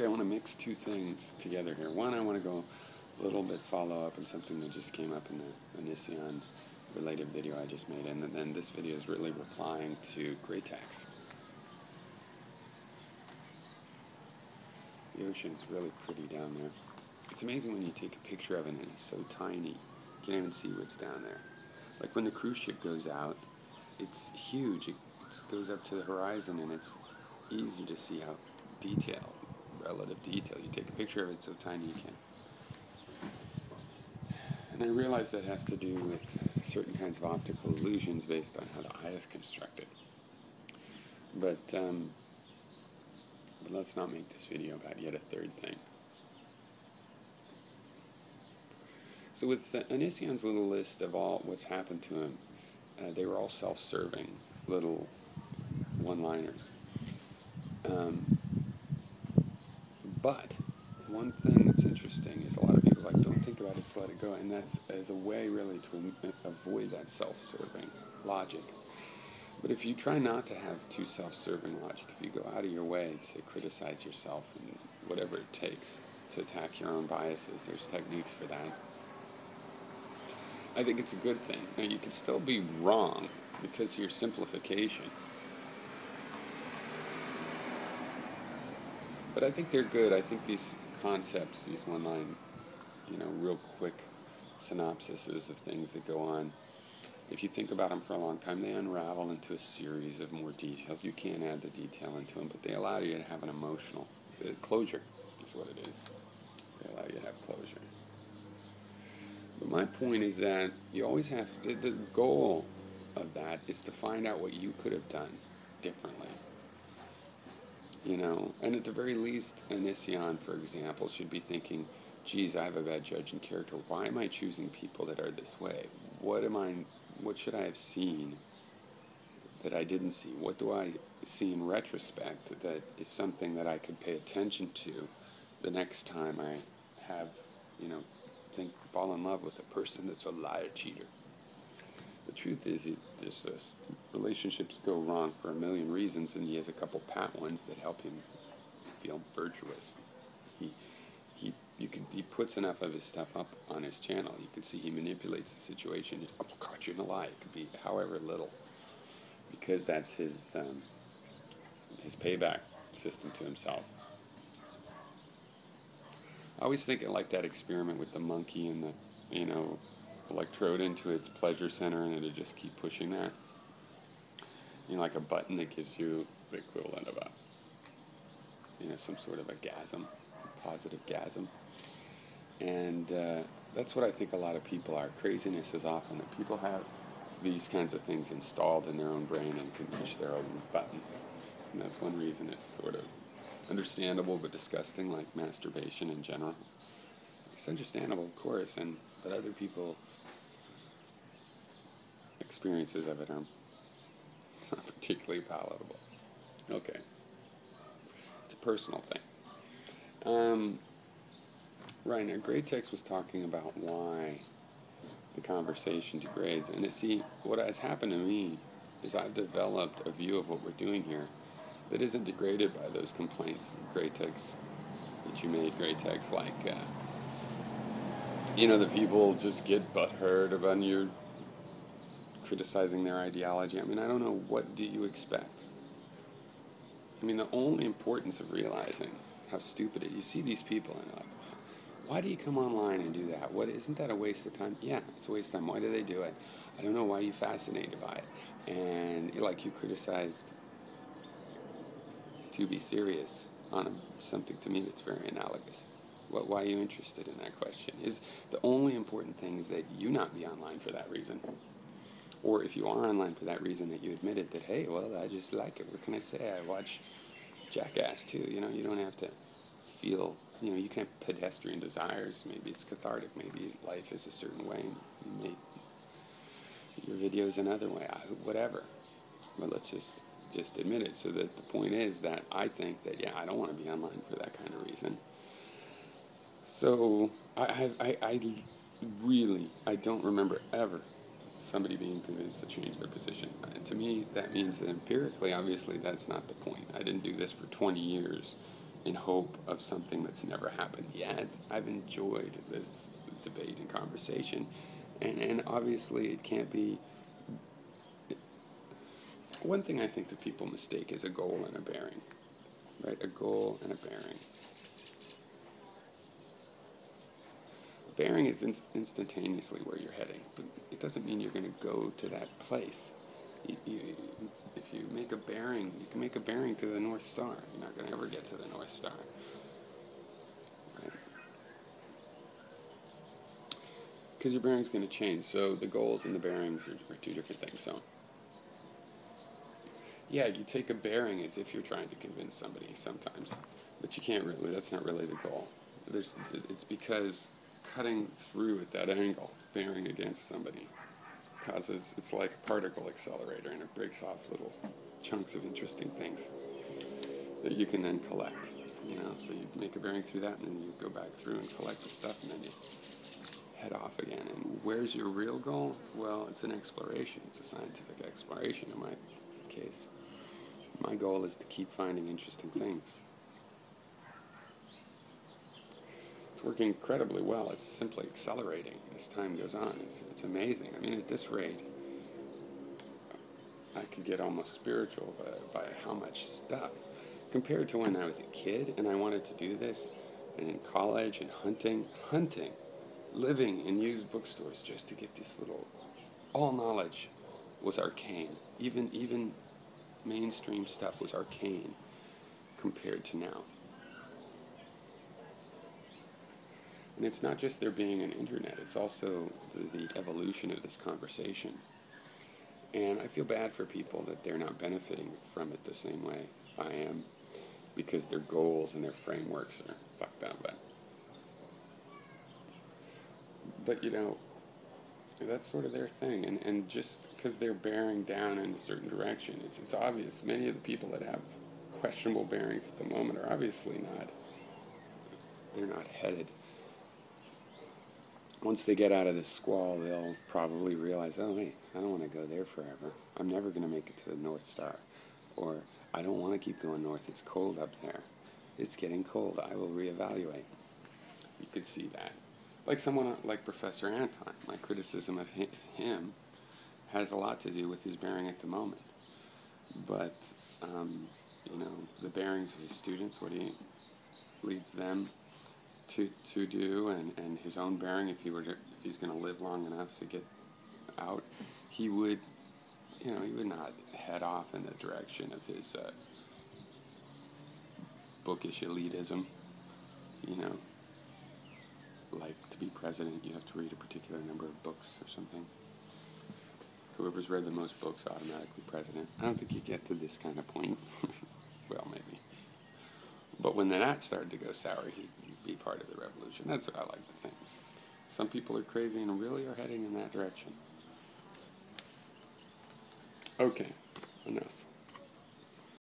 Okay, I want to mix two things together here. One, I want to go a little bit follow up on something that just came up in the Onision related video I just made, and then this video is really replying to gray text. The ocean is really pretty down there. It's amazing when you take a picture of it and it's so tiny, you can't even see what's down there. Like when the cruise ship goes out, it's huge. It goes up to the horizon and it's easy to see how detailed, relative detail. You take a picture of it, it's so tiny you can't. And I realize that has to do with certain kinds of optical illusions based on how the eye is constructed. But let's not make this video about yet a third thing. So with Onision's little list of all what's happened to him, they were all self-serving little one-liners. But one thing that's interesting is a lot of people are like, don't think about it, just let it go. And that's as a way really to avoid that self-serving logic. But if you try not to have too self-serving logic, if you go out of your way to criticize yourself and whatever it takes to attack your own biases, there's techniques for that. I think it's a good thing. Now, you could still be wrong because of your simplification. But I think they're good. I think these concepts, these one-line, real quick synopsises of things that go on, if you think about them for a long time, they unravel into a series of more details. You can't add the detail into them, but they allow you to have an emotional closure, is what it is. They allow you to have closure. But my point is that you always have, the goal of that is to find out what you could have done differently. And at the very least, Onision, for example, should be thinking, geez, I have a bad judge in character. Why am I choosing people that are this way? What should I have seen that I didn't see? What do I see in retrospect that is something that I could pay attention to the next time I have, fall in love with a person that's a liar cheater? The truth is, this relationships go wrong for a million reasons, and he has a couple pat ones that help him feel virtuous. He puts enough of his stuff up on his channel. You can see he manipulates the situation. I'll caught you in a lie. It could be however little, because that's his payback system to himself. I always think it like that experiment with the monkey and the electrode into its pleasure center, and it'll just keep pushing that. Like a button that gives you the equivalent of some sort of a gasm, a positive gasm. And that's what I think a lot of people are. Craziness is often that people have these kinds of things installed in their own brain and can push their own buttons. And that's one reason it's sort of understandable but disgusting, like masturbation in general. It's understandable, of course, but other people's experiences of it are not particularly palatable. Okay. It's a personal thing. Right, now, Grade Text was talking about why the conversation degrades. And what has happened to me is I've developed a view of what we're doing here that isn't degraded by those complaints, Grade Text, that you made, Grade Text, like, the people just get butthurt about your criticizing their ideology. I don't know, what do you expect? The only importance of realizing how stupid it is, you see these people and you're like, why do you come online and do that? Isn't that a waste of time? Yeah, it's a waste of time. Why do they do it? I don't know. Why are you fascinated by it? And you criticized To Be Serious on something to me that's very analogous. Why are you interested in that question? Is the only important thing is that you not be online for that reason. Or if you are online for that reason, that you admitted that, hey, well, I just like it. What can I say? I watch Jackass too. You don't have to feel, you can have pedestrian desires. Maybe it's cathartic. Maybe life is a certain way. And you make your videos another way. Whatever. But let's just admit it. So that the point is that I think that, yeah, I don't want to be online for that kind of reason. So I don't remember ever somebody being convinced to change their position. And to me, that means that empirically, obviously, that's not the point. I didn't do this for 20 years in hope of something that's never happened yet. I've enjoyed this debate and conversation, and obviously it can't be. One thing I think that people mistake is a goal and a bearing, right? A goal and a bearing. A bearing is instantaneously where you're heading, but it doesn't mean you're going to go to that place. If you make a bearing, you can make a bearing to the North Star. You're not going to ever get to the North Star, right? Because your bearing's going to change. So the goals and the bearings are two different things. So yeah, you take a bearing as if you're trying to convince somebody sometimes, but you can't really. That's not really the goal. It's because cutting through at that angle, bearing against somebody, causes, it's like a particle accelerator, and it breaks off little chunks of interesting things that you can then collect. So you make a bearing through that, and then you go back through and collect the stuff, and then you head off again. And where's your real goal? Well, it's an exploration. It's a scientific exploration in my case. My goal is to keep finding interesting things. It's working incredibly well. It's simply accelerating as time goes on. It's amazing. I mean, at this rate, I could get almost spiritual by how much stuff. Compared to when I was a kid and I wanted to do this, and in college and hunting, living in used bookstores just to get this little, all knowledge was arcane. Even mainstream stuff was arcane compared to now. And it's not just there being an internet, it's also the evolution of this conversation. And I feel bad for people that they're not benefiting from it the same way I am, because their goals and their frameworks are fucked up. But that's sort of their thing. And just because they're bearing down in a certain direction, it's obvious. Many of the people that have questionable bearings at the moment are obviously they're not headed. Once they get out of this squall, they'll probably realize, oh, wait, I don't want to go there forever. I'm never going to make it to the North Star. Or, I don't want to keep going north. It's cold up there. It's getting cold. I will reevaluate. You could see that. Like someone like Professor Anton, my criticism of him has a lot to do with his bearing at the moment. But, the bearings of his students, what he leads them to do, and his own bearing, if he's going to live long enough to get out, he would not head off in the direction of his bookish elitism. Like to be president, you have to read a particular number of books or something. Whoever's read the most books automatically president. I don't think you get to this kind of point. Well, maybe. But when that started to go sour, he'd be part of the revolution. That's what I like to think. Some people are crazy and really are heading in that direction. Okay, enough.